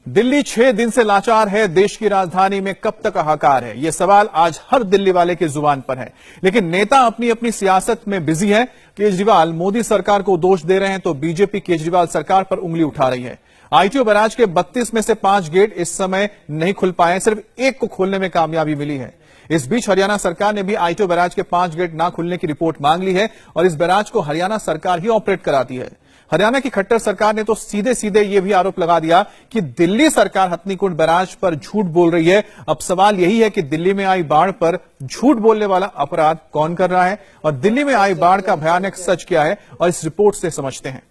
दिल्ली 6 दिन से लाचार है। देश की राजधानी में कब तक हाहाकार है, यह सवाल आज हर दिल्ली वाले की जुबान पर है। लेकिन नेता अपनी अपनी सियासत में बिजी है। केजरीवाल मोदी सरकार को दोष दे रहे हैं तो बीजेपी केजरीवाल सरकार पर उंगली उठा रही है। आईटीओ बैराज के 32 में से 5 गेट इस समय नहीं खुल पाए, सिर्फ एक को खोलने में कामयाबी मिली है। इस बीच हरियाणा सरकार ने भी आईटीओ बैराज के 5 गेट ना खुलने की रिपोर्ट मांग ली है और इस बैराज को हरियाणा सरकार ही ऑपरेट कराती है। हरियाणा की खट्टर सरकार ने तो सीधे सीधे यह भी आरोप लगा दिया कि दिल्ली सरकार हथनीकुंड बैराज पर झूठ बोल रही है। अब सवाल यही है कि दिल्ली में आई बाढ़ पर झूठ बोलने वाला अपराध कौन कर रहा है और दिल्ली में आई बाढ़ का भयानक सच क्या है, और इस रिपोर्ट से समझते हैं।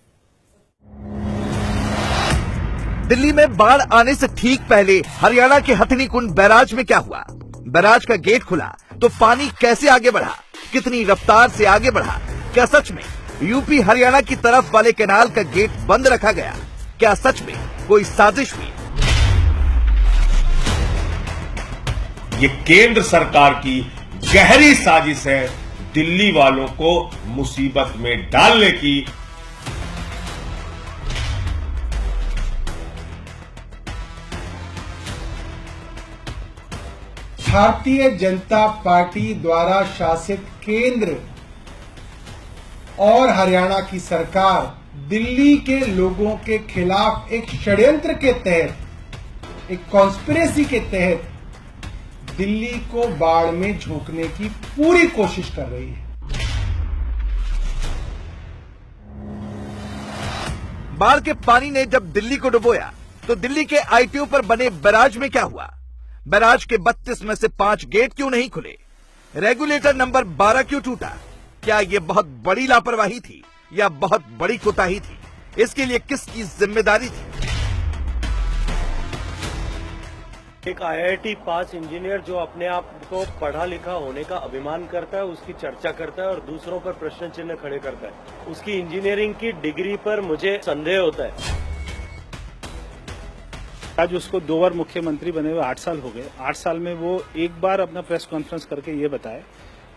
दिल्ली में बाढ़ आने से ठीक पहले हरियाणा के हथनीकुंड बैराज में क्या हुआ? बैराज का गेट खुला तो पानी कैसे आगे बढ़ा, कितनी रफ्तार से आगे बढ़ा? क्या सच में यूपी हरियाणा की तरफ वाले कैनाल का गेट बंद रखा गया? क्या सच में कोई साजिश हुई? ये केंद्र सरकार की गहरी साजिश है दिल्ली वालों को मुसीबत में डालने की। भारतीय जनता पार्टी द्वारा शासित केंद्र और हरियाणा की सरकार दिल्ली के लोगों के खिलाफ एक षड्यंत्र के तहत, एक कॉन्स्पिरेसी के तहत दिल्ली को बाढ़ में झोंकने की पूरी कोशिश कर रही है। बाढ़ के पानी ने जब दिल्ली को डुबोया तो दिल्ली के आईटीओ पर बने बैराज में क्या हुआ? बैराज के 32 में से 5 गेट क्यों नहीं खुले? रेगुलेटर नंबर 12 क्यों टूटा? क्या ये बहुत बड़ी लापरवाही थी या बहुत बड़ी कोताही थी? इसके लिए किसकी जिम्मेदारी थी? एक आईआईटी पास इंजीनियर जो अपने आप को पढ़ा लिखा होने का अभिमान करता है, उसकी चर्चा करता है और दूसरों पर प्रश्न चिन्ह खड़े करता है, उसकी इंजीनियरिंग की डिग्री पर मुझे संदेह होता है। आज उसको 2 बार मुख्यमंत्री बने हुए 8 साल हो गए। 8 साल में वो एक बार अपना प्रेस कॉन्फ्रेंस करके ये बताए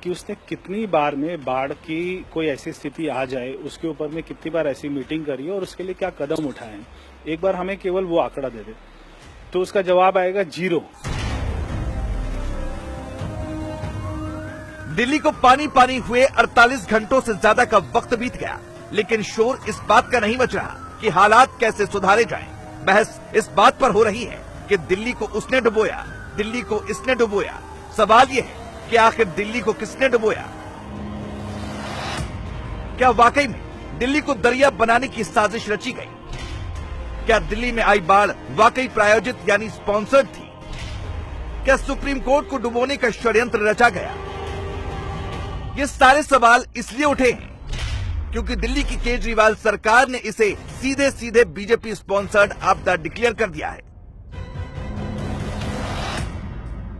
कि उसने कितनी बार में बाढ़ की कोई ऐसी स्थिति आ जाए उसके ऊपर में कितनी बार ऐसी मीटिंग करी है और उसके लिए क्या कदम उठाए हैं। एक बार हमें केवल वो आंकड़ा दे दे तो उसका जवाब आएगा 0। दिल्ली को पानी पानी हुए 48 घंटों से ज्यादा का वक्त बीत गया, लेकिन शोर इस बात का नहीं बच रहा कि हालात कैसे सुधारे जाएं। बहस इस बात पर हो रही है कि दिल्ली को उसने डुबोया, दिल्ली को इसने डुबोया। सवाल यह है कि आखिर दिल्ली को किसने डुबोया? क्या वाकई में दिल्ली को दरिया बनाने की साजिश रची गई? क्या दिल्ली में आई बाढ़ वाकई प्रायोजित यानी स्पॉन्सर्ड थी? क्या सुप्रीम कोर्ट को डुबोने का षड्यंत्र रचा गया? ये सारे सवाल इसलिए उठे हैं क्योंकि दिल्ली की केजरीवाल सरकार ने इसे सीधे सीधे बीजेपी स्पॉन्सर्ड आपदा डिक्लेयर कर दिया है।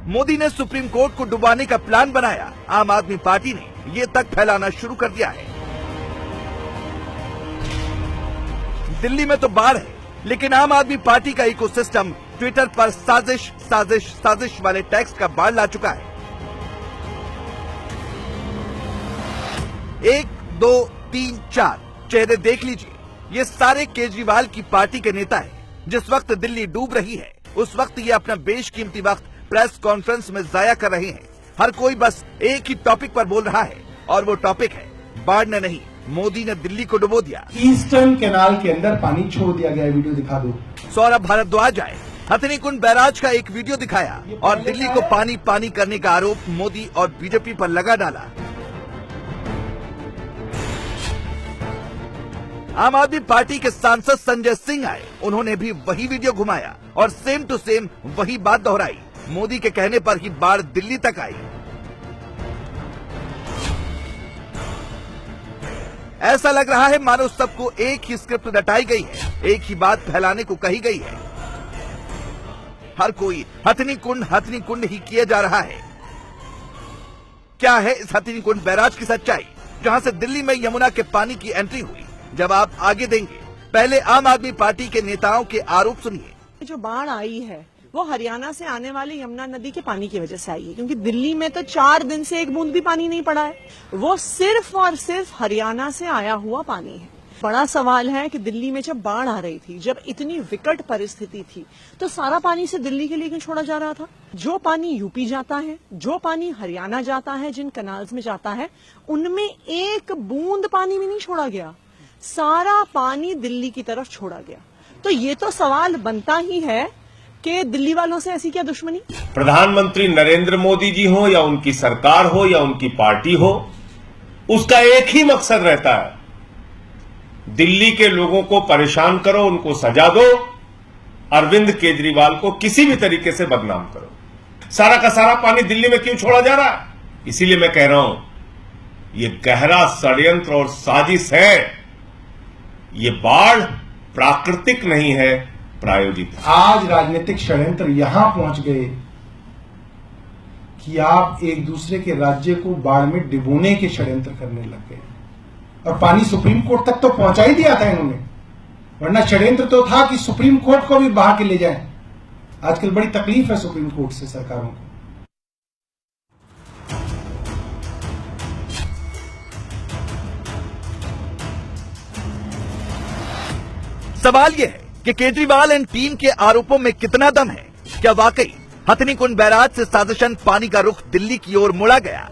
मोदी ने सुप्रीम कोर्ट को डुबाने का प्लान बनाया, आम आदमी पार्टी ने ये तक फैलाना शुरू कर दिया है। दिल्ली में तो बाढ़ है, लेकिन आम आदमी पार्टी का इकोसिस्टम ट्विटर पर साजिश साजिश साजिश वाले टेक्स्ट का बाढ़ ला चुका है। 1, 2, 3, 4 चेहरे देख लीजिए, ये सारे केजरीवाल की पार्टी के नेता हैं। जिस वक्त दिल्ली डूब रही है उस वक्त ये अपना बेशकीमती वक्त प्रेस कॉन्फ्रेंस में जाया कर रहे हैं। हर कोई बस एक ही टॉपिक पर बोल रहा है और वो टॉपिक है बाढ़ ने नहीं, मोदी ने दिल्ली को डुबो दिया। ईस्टर्न कैनाल के अंदर पानी छोड़ दिया गया, वीडियो दिखा दो। सौरभ भारद्वाज आए, हथनीकुंड बैराज का एक वीडियो दिखाया और दिल्ली को पानी पानी करने का आरोप मोदी और बीजेपी पर लगा डाला। आम आदमी पार्टी के सांसद संजय सिंह आए, उन्होंने भी वही वीडियो घुमाया और सेम टू सेम वही बात दोहराई। मोदी के कहने पर ही बाढ़ दिल्ली तक आई। ऐसा लग रहा है मानो सबको एक ही स्क्रिप्ट रटाई गई है, एक ही बात फैलाने को कही गई है। हर कोई हथनीकुंड ही किए जा रहा है। क्या है इस हथनीकुंड बैराज की सच्चाई, जहां से दिल्ली में यमुना के पानी की एंट्री हुई? जवाब आगे देंगे, पहले आम आदमी पार्टी के नेताओं के आरोप सुनिए। जो बाढ़ आई है वो हरियाणा से आने वाली यमुना नदी के पानी की वजह से आई है, क्योंकि दिल्ली में तो 4 दिन से एक बूंद भी पानी नहीं पड़ा है। वो सिर्फ और सिर्फ हरियाणा से आया हुआ पानी है। बड़ा सवाल है कि दिल्ली में जब बाढ़ आ रही थी, जब इतनी विकट परिस्थिति थी, तो सारा पानी से दिल्ली के लिए क्यों छोड़ा जा रहा था? जो पानी यूपी जाता है, जो पानी हरियाणा जाता है, जिन कनाल्स में जाता है, उनमें एक बूंद पानी भी नहीं छोड़ा गया। सारा पानी दिल्ली की तरफ छोड़ा गया। तो ये तो सवाल बनता ही है कि दिल्ली वालों से ऐसी क्या दुश्मनी? प्रधानमंत्री नरेंद्र मोदी जी हो या उनकी सरकार हो या उनकी पार्टी हो, उसका एक ही मकसद रहता है, दिल्ली के लोगों को परेशान करो, उनको सजा दो, अरविंद केजरीवाल को किसी भी तरीके से बदनाम करो। सारा का सारा पानी दिल्ली में क्यों छोड़ा जा रहा है? इसीलिए मैं कह रहा हूं, यह गहरा षड्यंत्र और साजिश है। ये बाढ़ प्राकृतिक नहीं है, प्रायोजित है। आज राजनीतिक षड्यंत्र यहां पहुंच गए कि आप एक दूसरे के राज्य को बाढ़ में डिबोने के षड्यंत्र करने लग गए, और पानी सुप्रीम कोर्ट तक तो पहुंचा ही दिया था इन्होंने, वरना षड्यंत्र तो था कि सुप्रीम कोर्ट को भी बहा के ले जाएं। आजकल बड़ी तकलीफ है सुप्रीम कोर्ट से सरकारों को। सवाल यह है कि केजरीवाल एंड टीम के आरोपों में कितना दम है? क्या वाकई हथनीकुंड बैराज से साजिशन पानी का रुख दिल्ली की ओर मुड़ा गया?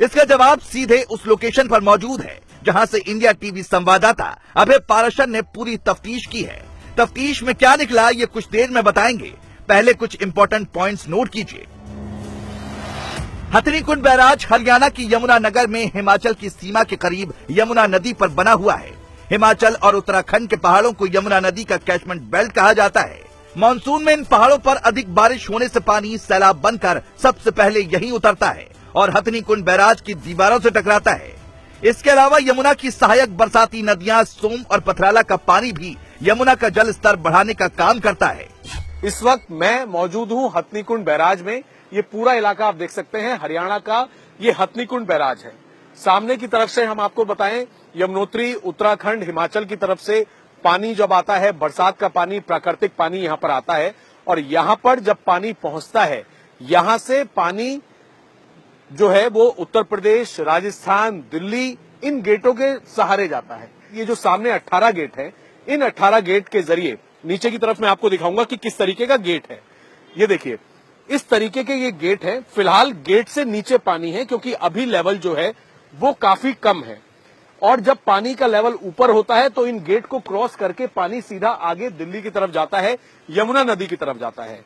इसका जवाब सीधे उस लोकेशन पर मौजूद है जहां से इंडिया टीवी संवाददाता अभय पाराशर ने पूरी तफ्तीश की है। तफ्तीश में क्या निकला, ये कुछ देर में बताएंगे। पहले कुछ इंपॉर्टेंट पॉइंट्स नोट कीजिए। हथनीकुंड बैराज हरियाणा की यमुना नगर में हिमाचल की सीमा के करीब यमुना नदी पर बना हुआ है। हिमाचल और उत्तराखंड के पहाड़ों को यमुना नदी का कैचमेंट बेल्ट कहा जाता है। मानसून में इन पहाड़ों पर अधिक बारिश होने से पानी सैलाब बनकर सबसे पहले यहीं उतरता है और हथनीकुंड बैराज की दीवारों से टकराता है। इसके अलावा यमुना की सहायक बरसाती नदियां सोम और पथराला का पानी भी यमुना का जल स्तर बढ़ाने का काम करता है। इस वक्त मैं मौजूद हूं हथनीकुंड बैराज में। ये पूरा इलाका आप देख सकते हैं, हरियाणा का ये हथनीकुंड बैराज है। सामने की तरफ से हम आपको बताएं, यमुनोत्री, उत्तराखंड, हिमाचल की तरफ से पानी जब आता है, बरसात का पानी, प्राकृतिक पानी यहां पर आता है, और यहां पर जब पानी पहुंचता है, यहां से पानी जो है वो उत्तर प्रदेश, राजस्थान, दिल्ली, इन गेटों के सहारे जाता है। ये जो सामने 18 गेट है, इन 18 गेट के जरिए नीचे की तरफ मैं आपको दिखाऊंगा कि किस तरीके का गेट है। ये देखिए, इस तरीके के ये गेट है। फिलहाल गेट से नीचे पानी है क्योंकि अभी लेवल जो है वो काफी कम है, और जब पानी का लेवल ऊपर होता है तो इन गेट को क्रॉस करके पानी सीधा आगे दिल्ली की तरफ जाता है, यमुना नदी की तरफ जाता है।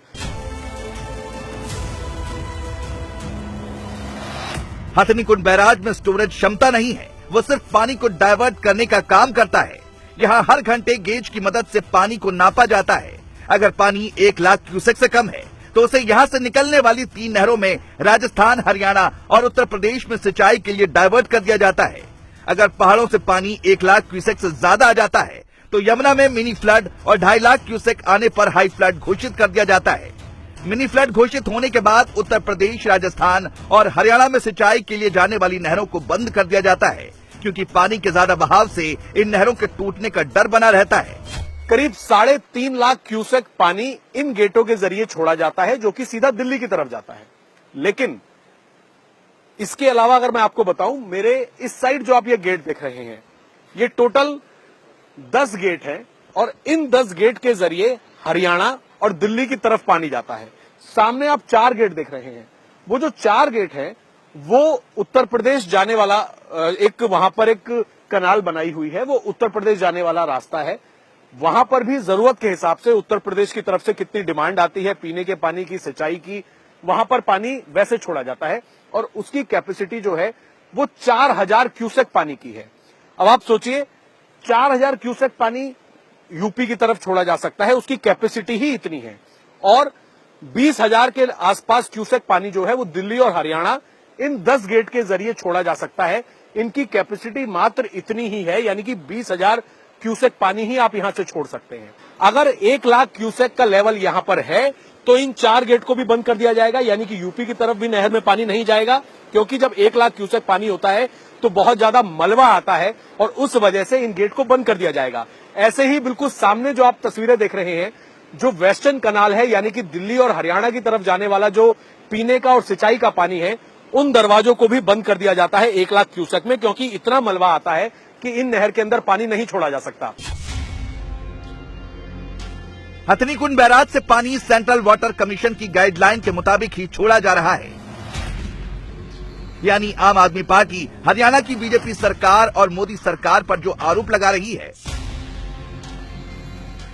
हथनीकुंड बैराज में स्टोरेज क्षमता नहीं है, वो सिर्फ पानी को डाइवर्ट करने का काम करता है। यहाँ हर घंटे गेज की मदद से पानी को नापा जाता है। अगर पानी 1 लाख क्यूसेक से कम है तो उसे यहाँ से निकलने वाली 3 नहरों में राजस्थान, हरियाणा और उत्तर प्रदेश में सिंचाई के लिए डाइवर्ट कर दिया जाता है। अगर पहाड़ों से पानी 1 लाख क्यूसेक से ज्यादा आ जाता है तो यमुना में मिनी फ्लड और 2.5 लाख क्यूसेक आने पर हाई फ्लड घोषित कर दिया जाता है। मिनी फ्लड घोषित होने के बाद उत्तर प्रदेश, राजस्थान और हरियाणा में सिंचाई के लिए जाने वाली नहरों को बंद कर दिया जाता है, क्योंकि पानी के ज्यादा बहाव से इन नहरों के टूटने का डर बना रहता है। करीब 3.5 लाख क्यूसेक पानी इन गेटों के जरिए छोड़ा जाता है, जो कि सीधा दिल्ली की तरफ जाता है। लेकिन इसके अलावा अगर मैं आपको बताऊं, मेरे इस साइड जो आप ये गेट देख रहे हैं, ये टोटल 10 गेट हैं, और इन 10 गेट के जरिए हरियाणा और दिल्ली की तरफ पानी जाता है। सामने आप 4 गेट देख रहे हैं, वो जो 4 गेट हैं वो उत्तर प्रदेश जाने वाला, एक वहां पर एक कनाल बनाई हुई है, वो उत्तर प्रदेश जाने वाला रास्ता है। वहां पर भी जरूरत के हिसाब से उत्तर प्रदेश की तरफ से कितनी डिमांड आती है पीने के पानी की, सिंचाई की, वहां पर पानी वैसे छोड़ा जाता है, और उसकी कैपेसिटी जो है वो 4000 क्यूसेक पानी की है। अब आप सोचिए, 4000 क्यूसेक पानी यूपी की तरफ छोड़ा जा सकता है, उसकी कैपेसिटी ही इतनी है, और 20,000 के आसपास क्यूसेक पानी जो है वो दिल्ली और हरियाणा इन 10 गेट के जरिए छोड़ा जा सकता है। इनकी कैपेसिटी मात्र इतनी ही है, यानी कि 20,000 क्यूसेक पानी ही आप यहां से छोड़ सकते हैं। अगर 1 लाख क्यूसेक का लेवल यहां पर है तो इन 4 गेट को भी बंद कर दिया जाएगा, यानी कि यूपी की तरफ भी नहर में पानी नहीं जाएगा, क्योंकि जब 1 लाख क्यूसेक पानी होता है तो बहुत ज्यादा मलबा आता है, और उस वजह से इन गेट को बंद कर दिया जाएगा। ऐसे ही बिल्कुल सामने जो आप तस्वीरें देख रहे हैं, जो वेस्टर्न कनाल है, यानी कि दिल्ली और हरियाणा की तरफ जाने वाला जो पीने का और सिंचाई का पानी है, उन दरवाजों को भी बंद कर दिया जाता है 1 लाख क्यूसेक में, क्योंकि इतना मलबा आता है कि इन नहर के अंदर पानी नहीं छोड़ा जा सकता। हथनीकुंड बैराज से पानी सेंट्रल वाटर कमीशन की गाइडलाइन के मुताबिक ही छोड़ा जा रहा है। यानी आम आदमी पार्टी हरियाणा की बीजेपी सरकार और मोदी सरकार पर जो आरोप लगा रही है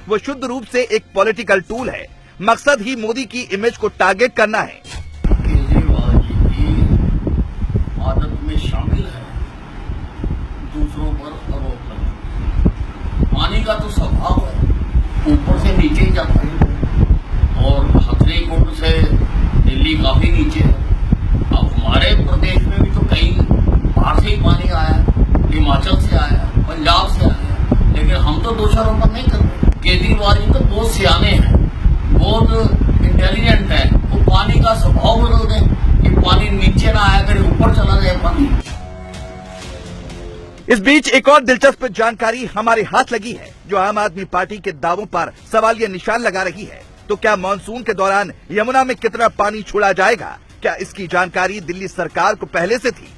वो शुद्ध रूप से एक पॉलिटिकल टूल है। मकसद ही मोदी की इमेज को टारगेट करना है। केजरीवाल जी की आदत में शामिल है दूसरों पर आरोप लगाना। पानी का तो स्वभाव है, ऊपर से नीचे ही जाता है और हथनीकुंड से दिल्ली काफी नीचे है। अब हमारे प्रदेश में भी तो कई बाहर से ही पानी आया है, हिमाचल से आया, पंजाब से आया, लेकिन हम तो दोषारोपण नहीं कर रहे। केजरीवाल जी तो बहुत सियाने हैं, बहुत इंटेलिजेंट है, वो पानी का स्वभाव बदल दें कि पानी नीचे ना आया करे, ऊपर चला जाए पानी। इस बीच एक और दिलचस्प जानकारी हमारे हाथ लगी है जो आम आदमी पार्टी के दावों पर सवालिया निशान लगा रही है। तो क्या मानसून के दौरान यमुना में कितना पानी छोड़ा जाएगा, क्या इसकी जानकारी दिल्ली सरकार को पहले से थी?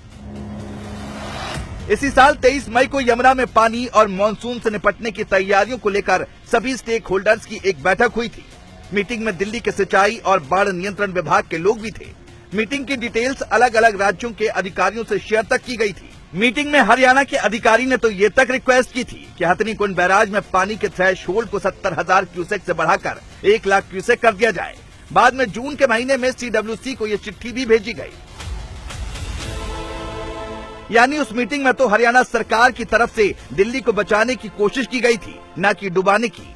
इसी साल 23 मई को यमुना में पानी और मानसून से निपटने की तैयारियों को लेकर सभी स्टेक होल्डर्स की एक बैठक हुई थी। मीटिंग में दिल्ली के सिंचाई और बाढ़ नियंत्रण विभाग के लोग भी थे। मीटिंग की डिटेल्स अलग अलग राज्यों के अधिकारियों से शेयर तक की गई थी। मीटिंग में हरियाणा के अधिकारी ने तो ये तक रिक्वेस्ट की थी कि हथनीकुंड बैराज में पानी के थ्रेशोल्ड को 70,000 क्यूसेक से बढ़ाकर 1 लाख क्यूसेक कर दिया जाए। बाद में जून के महीने में CWC को ये चिट्ठी भी भेजी गई। यानी उस मीटिंग में तो हरियाणा सरकार की तरफ से दिल्ली को बचाने की कोशिश की गई थी, न कि डुबाने की।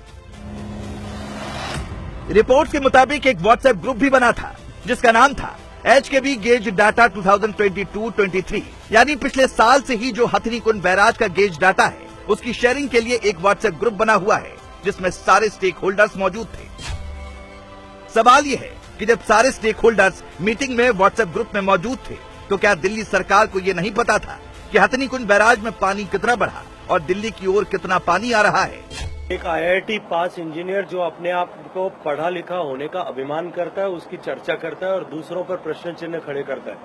रिपोर्ट के मुताबिक एक व्हाट्सएप ग्रुप भी बना था जिसका नाम था HKB गेज डाटा 2022-23, यानी पिछले साल से ही जो हथनीकुंड बैराज का गेज डाटा है उसकी शेयरिंग के लिए एक व्हाट्सएप ग्रुप बना हुआ है जिसमें सारे स्टेक होल्डर्स मौजूद थे। सवाल ये है कि जब सारे स्टेक होल्डर्स मीटिंग में व्हाट्सएप ग्रुप में मौजूद थे तो क्या दिल्ली सरकार को ये नहीं पता था कि हथनीकुंड बैराज में पानी कितना बढ़ा और दिल्ली की ओर कितना पानी आ रहा है? एक IIT पास इंजीनियर जो अपने आप को पढ़ा लिखा होने का अभिमान करता है, उसकी चर्चा करता है और दूसरों पर प्रश्न चिन्ह खड़े करता है।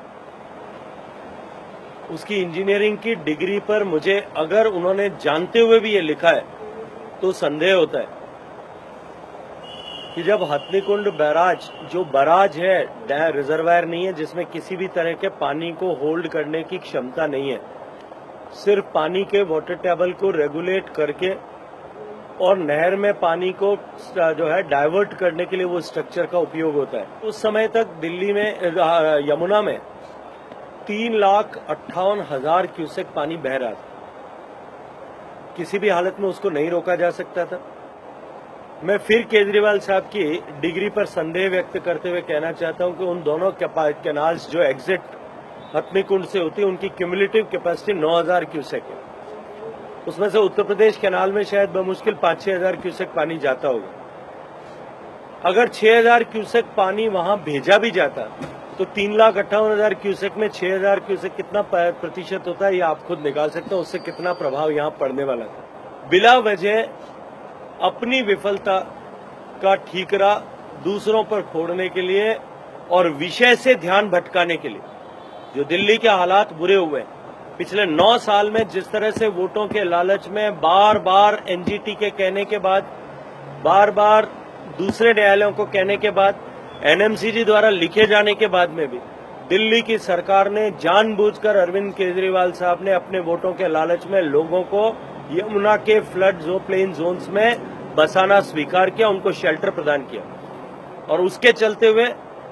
उसकी इंजीनियरिंग की डिग्री पर मुझे अगर उन्होंने जानते हुए भी ये लिखा है तो संदेह होता है कि जब हथनीकुंड बैराज जो बराज है, रिजर्वायर नहीं है जिसमें किसी भी तरह के पानी को होल्ड करने की क्षमता नहीं है, सिर्फ पानी के वाटर टेबल को रेगुलेट करके और नहर में पानी को जो है डाइवर्ट करने के लिए वो स्ट्रक्चर का उपयोग होता है। उस समय तक दिल्ली में यमुना में 3,58,000 क्यूसेक पानी बह रहा था। किसी भी हालत में उसको नहीं रोका जा सकता था। मैं फिर केजरीवाल साहब की डिग्री पर संदेह व्यक्त करते हुए कहना चाहता हूं कि उन दोनों कैनाल्स जो एग्जिट हथनीकुंड से होती है उनकी क्यूमुलेटिव कैपेसिटी 9,000 क्यूसेक है। उसमें से उत्तर प्रदेश कैनाल में शायद बमुश्किल 5-6 हजार क्यूसेक पानी जाता होगा। अगर 6,000 क्यूसेक पानी वहां भेजा भी जाता तो 3,58,000 क्यूसेक में 6,000 क्यूसेक कितना प्रतिशत होता है ये आप खुद निकाल सकते हो, उससे कितना प्रभाव यहां पड़ने वाला था। बिला वजह अपनी विफलता का ठीकरा दूसरों पर फोड़ने के लिए और विषय से ध्यान भटकाने के लिए जो दिल्ली के हालात बुरे हुए हैं पिछले 9 साल में, जिस तरह से वोटों के लालच में बार बार NGT के कहने के बाद, बार बार दूसरे न्यायालयों को कहने के बाद, NMCG द्वारा लिखे जाने के बाद में भी दिल्ली की सरकार ने जानबूझकर अरविंद केजरीवाल साहब ने अपने वोटों के लालच में लोगों को यमुना के फ्लड प्लेन जोन्स में बसाना स्वीकार किया, उनको शेल्टर प्रदान किया। और उसके चलते हुए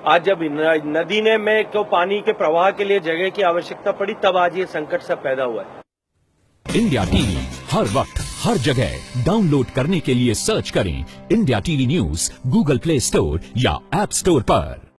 आज जब नदी ने में को पानी के प्रवाह के लिए जगह की आवश्यकता पड़ी तब आज ये संकट सब पैदा हुआ है। इंडिया टीवी हर वक्त हर जगह डाउनलोड करने के लिए सर्च करें India TV news Google play store या ऐप स्टोर पर।